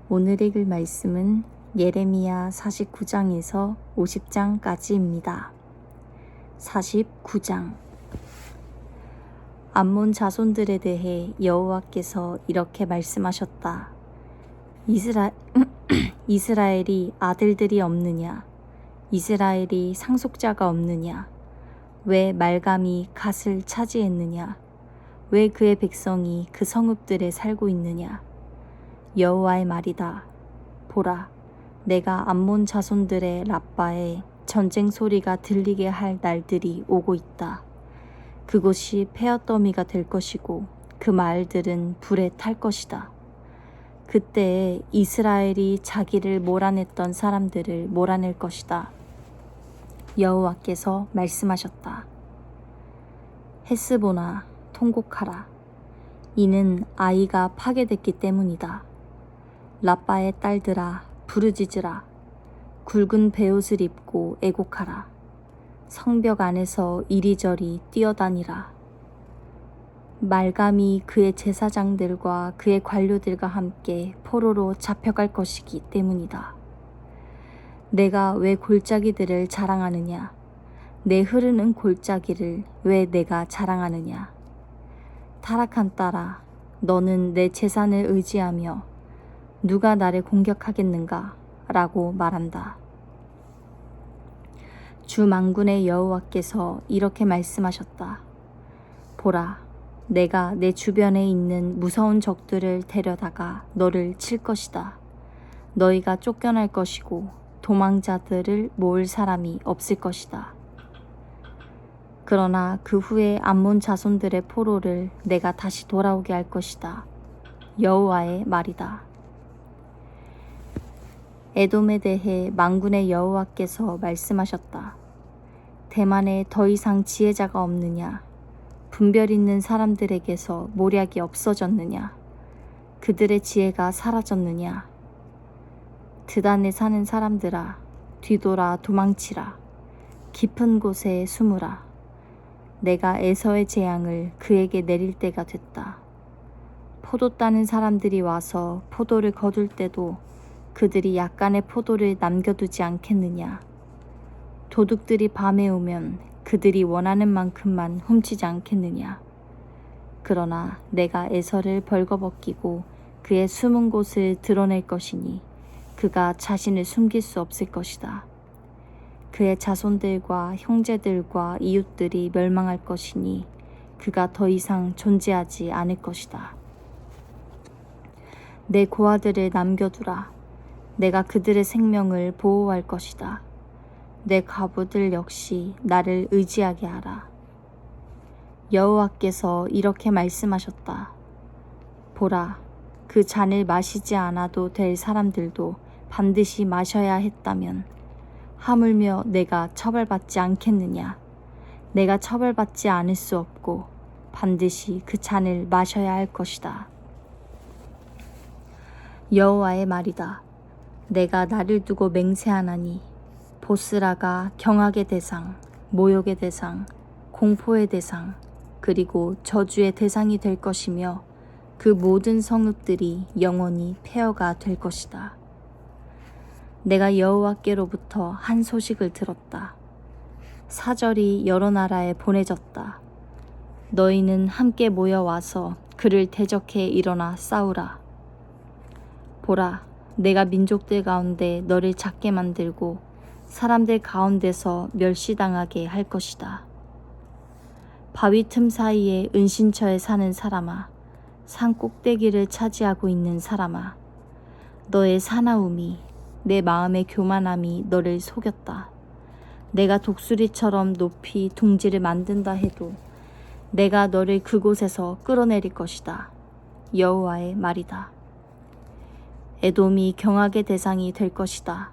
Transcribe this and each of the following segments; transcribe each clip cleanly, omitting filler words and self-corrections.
오늘 읽을 말씀은 예레미야 49장에서 50장까지입니다. 49장. 암몬 자손들에 대해 여호와께서 이렇게 말씀하셨다. 이스라엘이 아들들이 없느냐? 이스라엘이 상속자가 없느냐? 왜 말감이 갓을 차지했느냐? 왜 그의 백성이 그 성읍들에 살고 있느냐? 여호와의 말이다. 보라, 내가 암몬 자손들의 라빠에 전쟁 소리가 들리게 할 날들이 오고 있다. 그곳이 폐허더미가 될 것이고 그 마을들은 불에 탈 것이다. 그때에 이스라엘이 자기를 몰아냈던 사람들을 몰아낼 것이다. 여호와께서 말씀하셨다. 헤스보나, 통곡하라. 이는 아이가 파괴됐기 때문이다. 라빠의 딸들아, 부르짖으라. 굵은 베옷을 입고 애곡하라. 성벽 안에서 이리저리 뛰어다니라. 말감이 그의 제사장들과 그의 관료들과 함께 포로로 잡혀갈 것이기 때문이다. 내가 왜 골짜기들을 자랑하느냐? 내 흐르는 골짜기를 왜 내가 자랑하느냐? 타락한 딸아, 너는 내 재산을 의지하며 누가 나를 공격하겠는가? 라고 말한다. 주 만군의 여호와께서 이렇게 말씀하셨다. 보라, 내가 내 주변에 있는 무서운 적들을 데려다가 너를 칠 것이다. 너희가 쫓겨날 것이고 도망자들을 모을 사람이 없을 것이다. 그러나 그 후에 암몬 자손들의 포로를 내가 다시 돌아오게 할 것이다. 여호와의 말이다. 에돔에 대해 만군의 여호와께서 말씀하셨다. 대만에 더 이상 지혜자가 없느냐? 분별 있는 사람들에게서 모략이 없어졌느냐? 그들의 지혜가 사라졌느냐? 드단에 사는 사람들아, 뒤돌아 도망치라. 깊은 곳에 숨으라. 내가 에서의 재앙을 그에게 내릴 때가 됐다. 포도 따는 사람들이 와서 포도를 거둘 때도 그들이 약간의 포도를 남겨두지 않겠느냐? 도둑들이 밤에 오면 그들이 원하는 만큼만 훔치지 않겠느냐? 그러나 내가 에서를 벌거벗기고 그의 숨은 곳을 드러낼 것이니 그가 자신을 숨길 수 없을 것이다. 그의 자손들과 형제들과 이웃들이 멸망할 것이니 그가 더 이상 존재하지 않을 것이다. 내 고아들을 남겨두라. 내가 그들의 생명을 보호할 것이다. 내 과부들 역시 나를 의지하게 하라. 여호와께서 이렇게 말씀하셨다. 보라, 그 잔을 마시지 않아도 될 사람들도 반드시 마셔야 했다면 하물며 내가 처벌받지 않겠느냐? 내가 처벌받지 않을 수 없고 반드시 그 잔을 마셔야 할 것이다. 여호와의 말이다. 내가 나를 두고 맹세하나니 보스라가 경악의 대상, 모욕의 대상, 공포의 대상, 그리고 저주의 대상이 될 것이며 그 모든 성읍들이 영원히 폐허가 될 것이다. 내가 여호와께로부터 한 소식을 들었다. 사절이 여러 나라에 보내졌다. 너희는 함께 모여와서 그를 대적해 일어나 싸우라. 보라, 내가 민족들 가운데 너를 작게 만들고 사람들 가운데서 멸시당하게 할 것이다. 바위 틈 사이에 은신처에 사는 사람아, 산 꼭대기를 차지하고 있는 사람아, 너의 사나움이, 내 마음의 교만함이 너를 속였다. 내가 독수리처럼 높이 둥지를 만든다 해도 내가 너를 그곳에서 끌어내릴 것이다. 여호와의 말이다. 에돔이 경악의 대상이 될 것이다.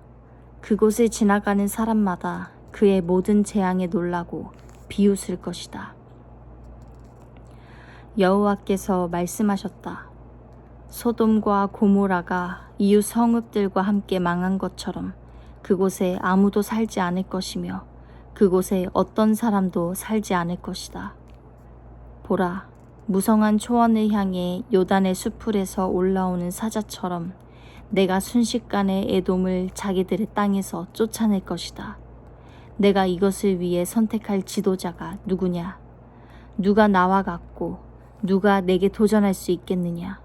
그곳을 지나가는 사람마다 그의 모든 재앙에 놀라고 비웃을 것이다. 여호와께서 말씀하셨다. 소돔과 고모라가 이웃 성읍들과 함께 망한 것처럼 그곳에 아무도 살지 않을 것이며 그곳에 어떤 사람도 살지 않을 것이다. 보라, 무성한 초원을 향해 요단의 수풀에서 올라오는 사자처럼 내가 순식간에 에돔을 자기들의 땅에서 쫓아낼 것이다. 내가 이것을 위해 선택할 지도자가 누구냐? 누가 나와 같고 누가 내게 도전할 수 있겠느냐?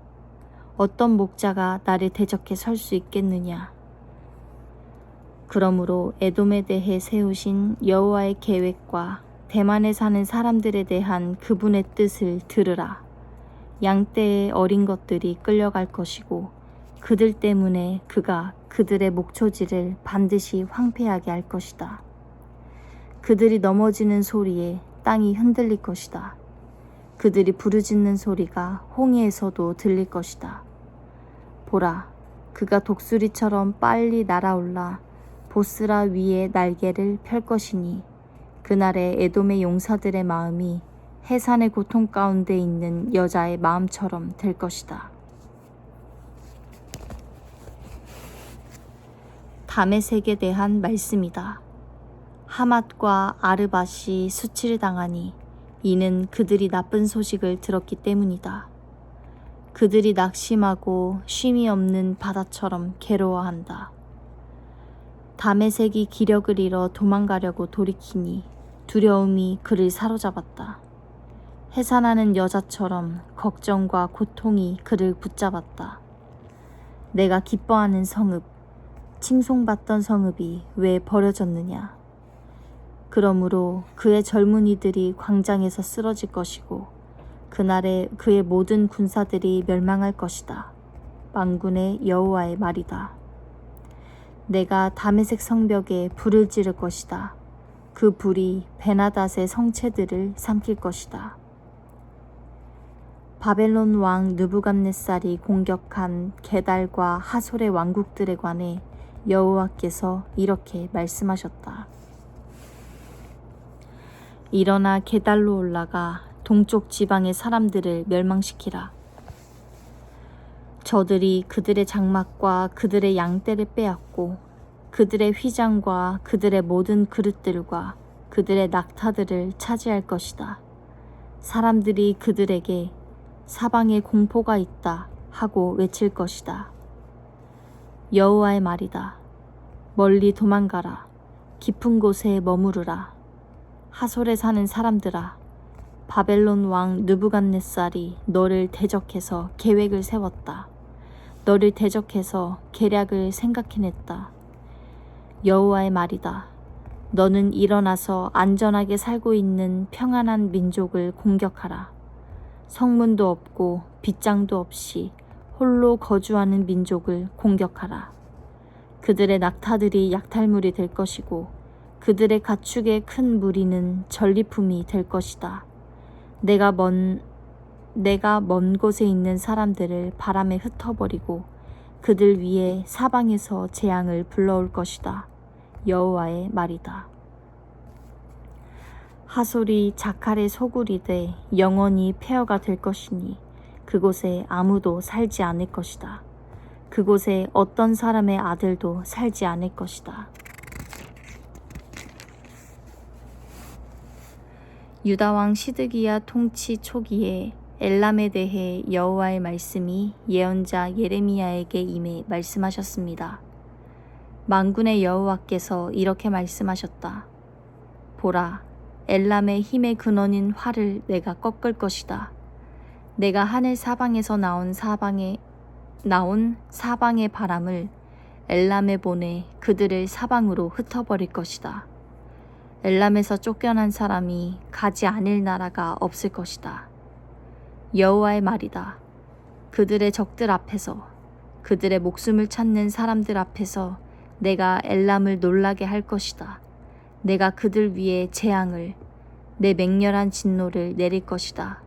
어떤 목자가 나를 대적해 설 수 있겠느냐? 그러므로 에돔에 대해 세우신 여호와의 계획과 대만에 사는 사람들에 대한 그분의 뜻을 들으라. 양떼의 어린 것들이 끌려갈 것이고 그들 때문에 그가 그들의 목초지를 반드시 황폐하게 할 것이다. 그들이 넘어지는 소리에 땅이 흔들릴 것이다. 그들이 부르짖는 소리가 홍해에서도 들릴 것이다. 보라, 그가 독수리처럼 빨리 날아올라 보스라 위에 날개를 펼 것이니 그날에 에돔의 용사들의 마음이 해산의 고통 가운데 있는 여자의 마음처럼 될 것이다. 다메섹에 대한 말씀이다. 하맛과 아르밧이 수치를 당하니 이는 그들이 나쁜 소식을 들었기 때문이다. 그들이 낙심하고 쉼이 없는 바다처럼 괴로워한다. 다메섹이 기력을 잃어 도망가려고 돌이키니 두려움이 그를 사로잡았다. 해산하는 여자처럼 걱정과 고통이 그를 붙잡았다. 내가 기뻐하는 성읍, 칭송받던 성읍이 왜 버려졌느냐? 그러므로 그의 젊은이들이 광장에서 쓰러질 것이고 그날에 그의 모든 군사들이 멸망할 것이다. 만군의 여호와의 말이다. 내가 다메섹 성벽에 불을 지를 것이다. 그 불이 베나닷의 성체들을 삼킬 것이다. 바벨론 왕 느부갓네살이 공격한 게달과 하솔의 왕국들에 관해 여호와께서 이렇게 말씀하셨다. 일어나 게달로 올라가 동쪽 지방의 사람들을 멸망시키라. 저들이 그들의 장막과 그들의 양떼를 빼앗고 그들의 휘장과 그들의 모든 그릇들과 그들의 낙타들을 차지할 것이다. 사람들이 그들에게 사방에 공포가 있다 하고 외칠 것이다. 여호와의 말이다. 멀리 도망가라. 깊은 곳에 머무르라. 하솔에 사는 사람들아, 바벨론 왕 느부갓네살이 너를 대적해서 계획을 세웠다. 너를 대적해서 계략을 생각해냈다. 여호와의 말이다. 너는 일어나서 안전하게 살고 있는 평안한 민족을 공격하라. 성문도 없고 빗장도 없이 홀로 거주하는 민족을 공격하라. 그들의 낙타들이 약탈물이 될 것이고 그들의 가축의 큰 무리는 전리품이 될 것이다. 내가 먼 곳에 있는 사람들을 바람에 흩어버리고 그들 위에 사방에서 재앙을 불러올 것이다. 여호와의 말이다. 하솔이 자칼의 소굴이 돼 영원히 폐허가 될 것이니 그곳에 아무도 살지 않을 것이다. 그곳에 어떤 사람의 아들도 살지 않을 것이다. 유다왕 시드기야 통치 초기에 엘람에 대해 여호와의 말씀이 예언자 예레미야에게 임해 말씀하셨습니다. 만군의 여호와께서 이렇게 말씀하셨다. 보라, 엘람의 힘의 근원인 활을 내가 꺾을 것이다. 내가 하늘 사방에서 나온 사방의 바람을 엘람에 보내 그들을 사방으로 흩어버릴 것이다. 엘람에서 쫓겨난 사람이 가지 않을 나라가 없을 것이다. 여호와의 말이다. 그들의 적들 앞에서, 그들의 목숨을 찾는 사람들 앞에서 내가 엘람을 놀라게 할 것이다. 내가 그들 위에 재앙을, 내 맹렬한 진노를 내릴 것이다.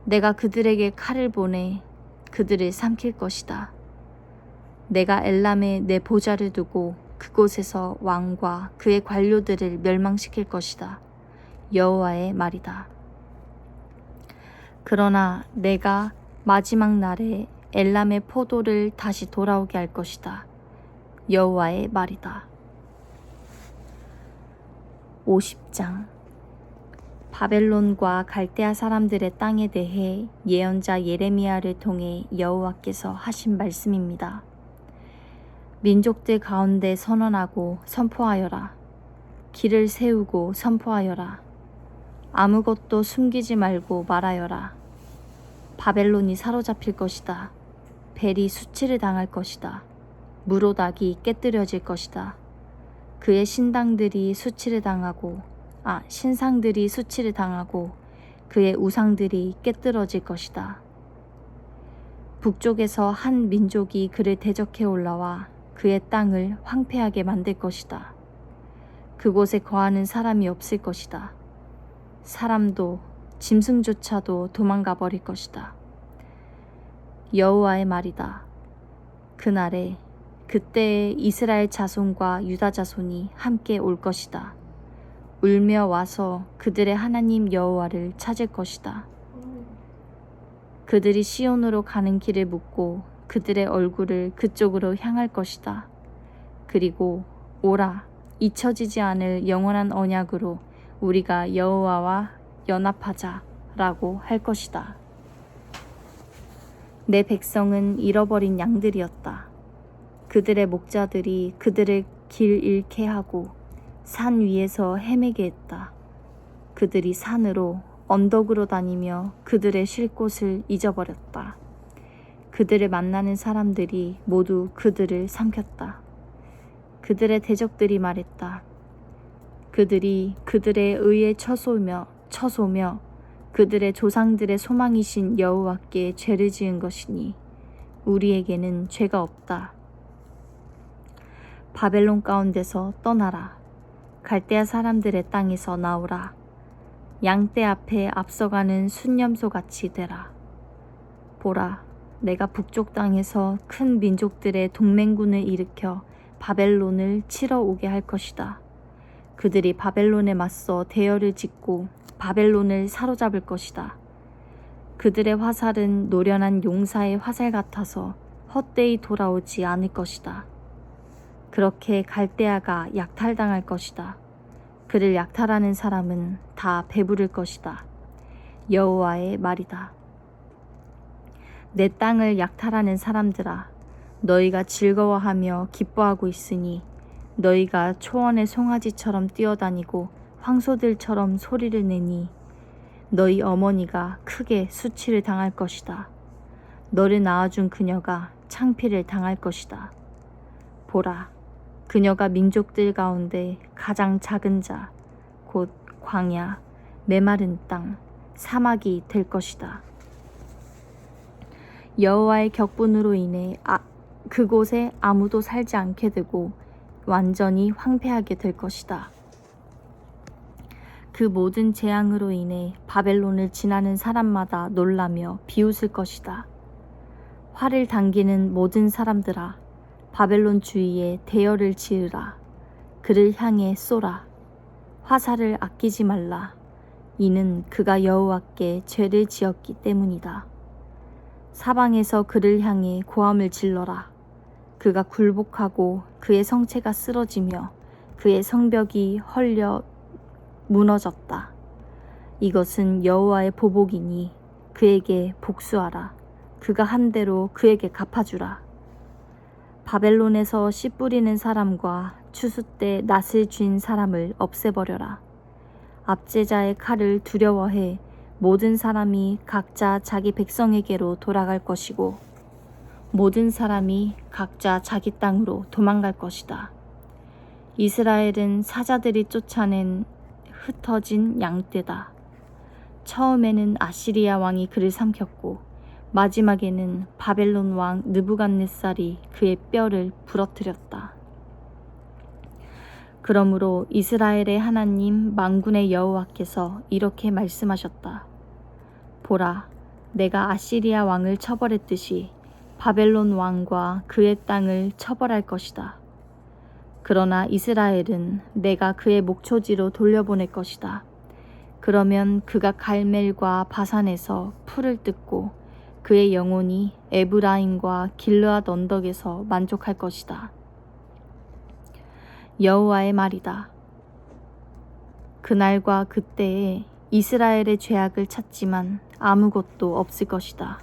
내가 그들에게 칼을 보내 그들을 삼킬 것이다. 내가 엘람에 내 보좌를 두고 그곳에서 왕과 그의 관료들을 멸망시킬 것이다. 여호와의 말이다. 그러나 내가 마지막 날에 엘람의 포도를 다시 돌아오게 할 것이다. 여호와의 말이다. 50장. 바벨론과 갈대아 사람들의 땅에 대해 예언자 예레미야를 통해 여호와께서 하신 말씀입니다. 민족들 가운데 선언하고 선포하여라. 길을 세우고 선포하여라. 아무것도 숨기지 말고 말하여라. 바벨론이 사로잡힐 것이다. 벨이 수치를 당할 것이다. 무로닥이 깨뜨려질 것이다. 그의 신상들이 수치를 당하고 그의 우상들이 깨뜨려질 것이다. 북쪽에서 한 민족이 그를 대적해 올라와 그의 땅을 황폐하게 만들 것이다. 그곳에 거하는 사람이 없을 것이다. 사람도 짐승조차도 도망가 버릴 것이다. 여호와의 말이다. 그때에 이스라엘 자손과 유다 자손이 함께 올 것이다. 울며 와서 그들의 하나님 여호와를 찾을 것이다. 그들이 시온으로 가는 길을 묻고 그들의 얼굴을 그쪽으로 향할 것이다. 그리고 오라, 잊혀지지 않을 영원한 언약으로 우리가 여호와와 연합하자라고 할 것이다. 내 백성은 잃어버린 양들이었다. 그들의 목자들이 그들을 길 잃게 하고 산 위에서 헤매게 했다. 그들이 산으로 언덕으로 다니며 그들의 쉴 곳을 잊어버렸다. 그들을 만나는 사람들이 모두 그들을 삼켰다. 그들의 대적들이 말했다. 그들이 그들의 의에 처소며 그들의 조상들의 소망이신 여호와께 죄를 지은 것이니 우리에게는 죄가 없다. 바벨론 가운데서 떠나라. 갈대아 사람들의 땅에서 나오라. 양떼 앞에 앞서가는 순념소같이 되라. 보라, 내가 북쪽 땅에서 큰 민족들의 동맹군을 일으켜 바벨론을 치러 오게 할 것이다. 그들이 바벨론에 맞서 대열을 짓고 바벨론을 사로잡을 것이다. 그들의 화살은 노련한 용사의 화살 같아서 헛되이 돌아오지 않을 것이다. 그렇게 갈대아가 약탈당할 것이다. 그를 약탈하는 사람은 다 배부를 것이다. 여호와의 말이다. 내 땅을 약탈하는 사람들아, 너희가 즐거워하며 기뻐하고 있으니 너희가 초원의 송아지처럼 뛰어다니고 황소들처럼 소리를 내니 너희 어머니가 크게 수치를 당할 것이다. 너를 낳아준 그녀가 창피를 당할 것이다. 보라, 그녀가 민족들 가운데 가장 작은 자, 곧 광야, 메마른 땅, 사막이 될 것이다. 여호와의 격분으로 인해 그곳에 아무도 살지 않게 되고 완전히 황폐하게 될 것이다. 그 모든 재앙으로 인해 바벨론을 지나는 사람마다 놀라며 비웃을 것이다. 활을 당기는 모든 사람들아, 바벨론 주위에 대열을 지으라. 그를 향해 쏘라. 화살을 아끼지 말라. 이는 그가 여호와께 죄를 지었기 때문이다. 사방에서 그를 향해 고함을 질러라. 그가 굴복하고 그의 성체가 쓰러지며 그의 성벽이 헐려 무너졌다. 이것은 여호와의 보복이니 그에게 복수하라. 그가 한 대로 그에게 갚아주라. 바벨론에서 씨 뿌리는 사람과 추수 때 낫을 쥔 사람을 없애버려라. 압제자의 칼을 두려워해 모든 사람이 각자 자기 백성에게로 돌아갈 것이고 모든 사람이 각자 자기 땅으로 도망갈 것이다. 이스라엘은 사자들이 쫓아낸 흩어진 양떼다. 처음에는 아시리아 왕이 그를 삼켰고 마지막에는 바벨론 왕 느부갓네살이 그의 뼈를 부러뜨렸다. 그러므로 이스라엘의 하나님 만군의 여호와께서 이렇게 말씀하셨다. 보라, 내가 아시리아 왕을 처벌했듯이 바벨론 왕과 그의 땅을 처벌할 것이다. 그러나 이스라엘은 내가 그의 목초지로 돌려보낼 것이다. 그러면 그가 갈멜과 바산에서 풀을 뜯고 그의 영혼이 에브라임과 길르앗 언덕에서 만족할 것이다. 여호와의 말이다. 그날과 그때에 이스라엘의 죄악을 찾지만 아무것도 없을 것이다.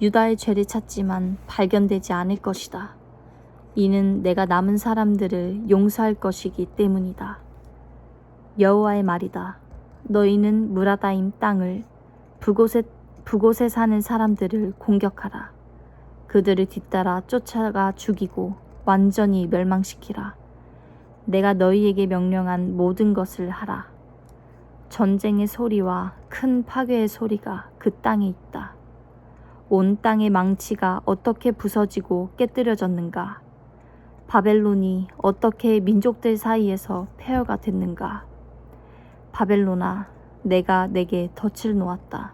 유다의 죄를 찾지만 발견되지 않을 것이다. 이는 내가 남은 사람들을 용서할 것이기 때문이다. 여호와의 말이다. 너희는 무라다임 땅을 북곳에 사는 사람들을 공격하라. 그들을 뒤따라 쫓아가 죽이고 완전히 멸망시키라. 내가 너희에게 명령한 모든 것을 하라. 전쟁의 소리와 큰 파괴의 소리가 그 땅에 있다. 온 땅의 망치가 어떻게 부서지고 깨뜨려졌는가? 바벨론이 어떻게 민족들 사이에서 폐허가 됐는가? 바벨론아, 내가 내게 덫을 놓았다.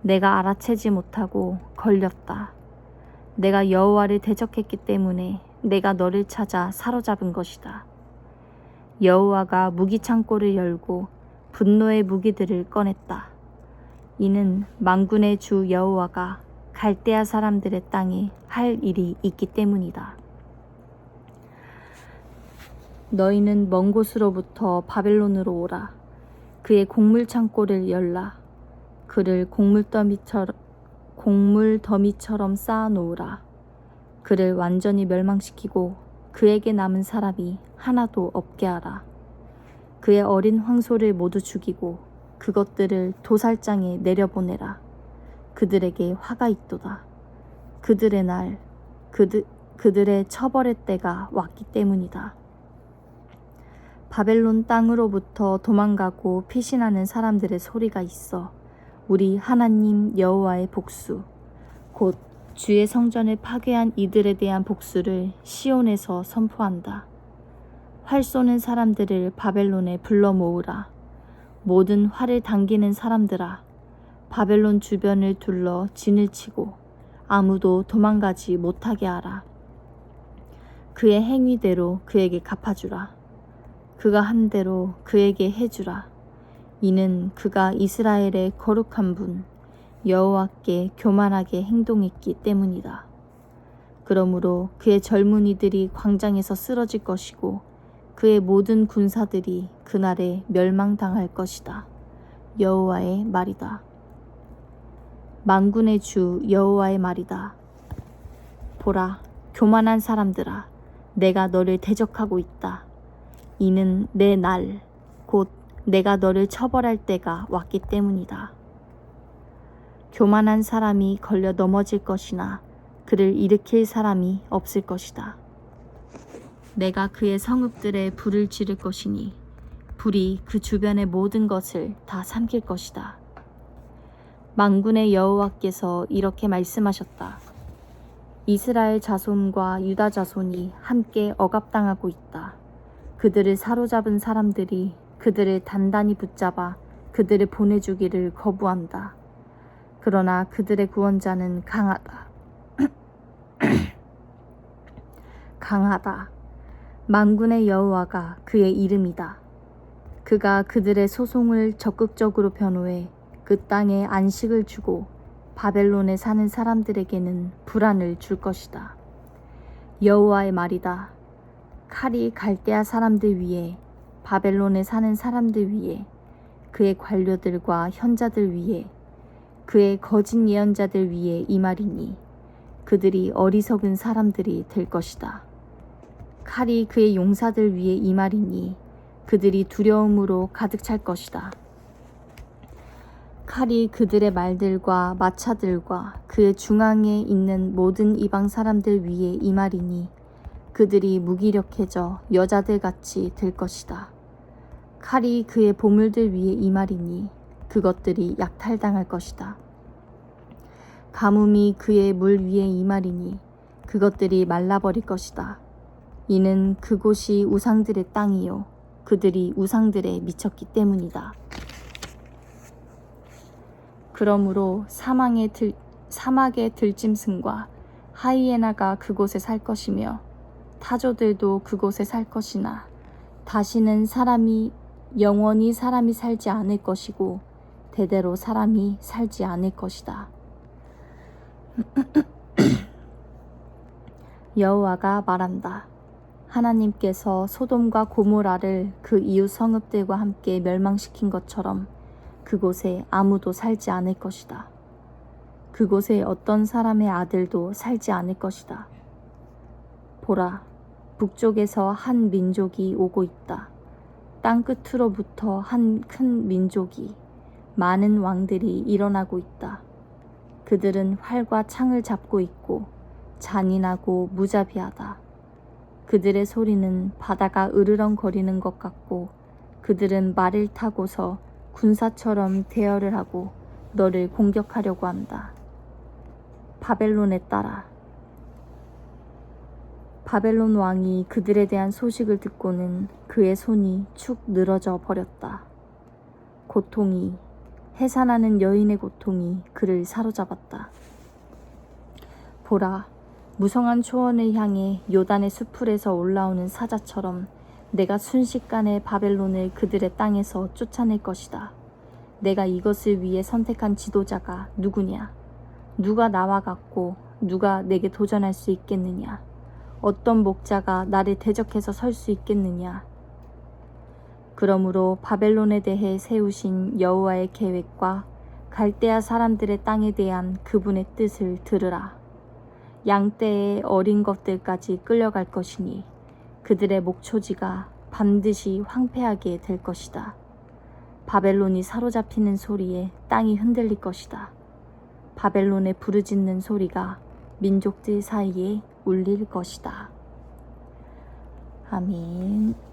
내가 알아채지 못하고 걸렸다. 내가 여호와를 대적했기 때문에 내가 너를 찾아 사로잡은 것이다. 여호와가 무기창고를 열고 분노의 무기들을 꺼냈다. 이는 만군의 주 여호와가 갈대아 사람들의 땅에 할 일이 있기 때문이다. 너희는 먼 곳으로부터 바벨론으로 오라. 그의 곡물창고를 열라. 그를 곡물더미처럼 쌓아놓으라. 그를 완전히 멸망시키고 그에게 남은 사람이 하나도 없게 하라. 그의 어린 황소를 모두 죽이고 그것들을 도살장에 내려보내라. 그들에게 화가 있도다. 그들의 날, 그들의 처벌의 때가 왔기 때문이다. 바벨론 땅으로부터 도망가고 피신하는 사람들의 소리가 있어. 우리 하나님 여호와의 복수, 곧 주의 성전을 파괴한 이들에 대한 복수를 시온에서 선포한다. 활 쏘는 사람들을 바벨론에 불러 모으라. 모든 활을 당기는 사람들아, 바벨론 주변을 둘러 진을 치고 아무도 도망가지 못하게 하라. 그의 행위대로 그에게 갚아주라. 그가 한 대로 그에게 해주라. 이는 그가 이스라엘의 거룩한 분 여호와께 교만하게 행동했기 때문이다. 그러므로 그의 젊은이들이 광장에서 쓰러질 것이고 그의 모든 군사들이 그날에 멸망당할 것이다. 여호와의 말이다. 만군의 주 여호와의 말이다. 보라, 교만한 사람들아, 내가 너를 대적하고 있다. 이는 내 날, 곧 내가 너를 처벌할 때가 왔기 때문이다. 교만한 사람이 걸려 넘어질 것이나 그를 일으킬 사람이 없을 것이다. 내가 그의 성읍들에 불을 지를 것이니 불이 그 주변의 모든 것을 다 삼킬 것이다. 만군의 여호와께서 이렇게 말씀하셨다. 이스라엘 자손과 유다 자손이 함께 억압당하고 있다. 그들을 사로잡은 사람들이 그들을 단단히 붙잡아 그들을 보내주기를 거부한다. 그러나 그들의 구원자는 강하다. 강하다. 만군의 여호와가 그의 이름이다. 그가 그들의 소송을 적극적으로 변호해 그 땅에 안식을 주고 바벨론에 사는 사람들에게는 불안을 줄 것이다. 여호와의 말이다. 칼이 갈대아 사람들 위에, 바벨론에 사는 사람들 위에, 그의 관료들과 현자들 위에, 그의 거짓 예언자들 위에 이 말이니 그들이 어리석은 사람들이 될 것이다. 칼이 그의 용사들 위에 이 말이니 그들이 두려움으로 가득 찰 것이다. 칼이 그들의 말들과 마차들과 그의 중앙에 있는 모든 이방 사람들 위에 이 말이니 그들이 무기력해져 여자들같이 될 것이다. 칼이 그의 보물들 위에 이 말이니 그것들이 약탈당할 것이다. 가뭄이 그의 물 위에 이 말이니 그것들이 말라버릴 것이다. 이는 그곳이 우상들의 땅이요 그들이 우상들에 미쳤기 때문이다. 그러므로 사막의 들짐승과 하이에나가 그곳에 살 것이며 타조들도 그곳에 살 것이나 다시는 영원히 사람이 살지 않을 것이고 대대로 사람이 살지 않을 것이다. 여호와가 말한다. 하나님께서 소돔과 고모라를 그 이웃 성읍들과 함께 멸망시킨 것처럼 그곳에 아무도 살지 않을 것이다. 그곳에 어떤 사람의 아들도 살지 않을 것이다. 보라, 북쪽에서 한 민족이 오고 있다. 땅끝으로부터 한 큰 민족이, 많은 왕들이 일어나고 있다. 그들은 활과 창을 잡고 있고 잔인하고 무자비하다. 그들의 소리는 바다가 으르렁거리는 것 같고 그들은 말을 타고서 군사처럼 대열을 하고 너를 공격하려고 한다. 바벨론에 따라. 바벨론 왕이 그들에 대한 소식을 듣고는 그의 손이 축 늘어져 버렸다. 고통이, 해산하는 여인의 고통이 그를 사로잡았다. 보라, 무성한 초원을 향해 요단의 수풀에서 올라오는 사자처럼 내가 순식간에 바벨론을 그들의 땅에서 쫓아낼 것이다. 내가 이것을 위해 선택한 지도자가 누구냐? 누가 나와 같고 누가 내게 도전할 수 있겠느냐? 어떤 목자가 나를 대적해서 설 수 있겠느냐? 그러므로 바벨론에 대해 세우신 여호와의 계획과 갈대아 사람들의 땅에 대한 그분의 뜻을 들으라. 양떼의 어린 것들까지 끌려갈 것이니 그들의 목초지가 반드시 황폐하게 될 것이다. 바벨론이 사로잡히는 소리에 땅이 흔들릴 것이다. 바벨론의 부르짖는 소리가 민족들 사이에 울릴 것이다. 아멘.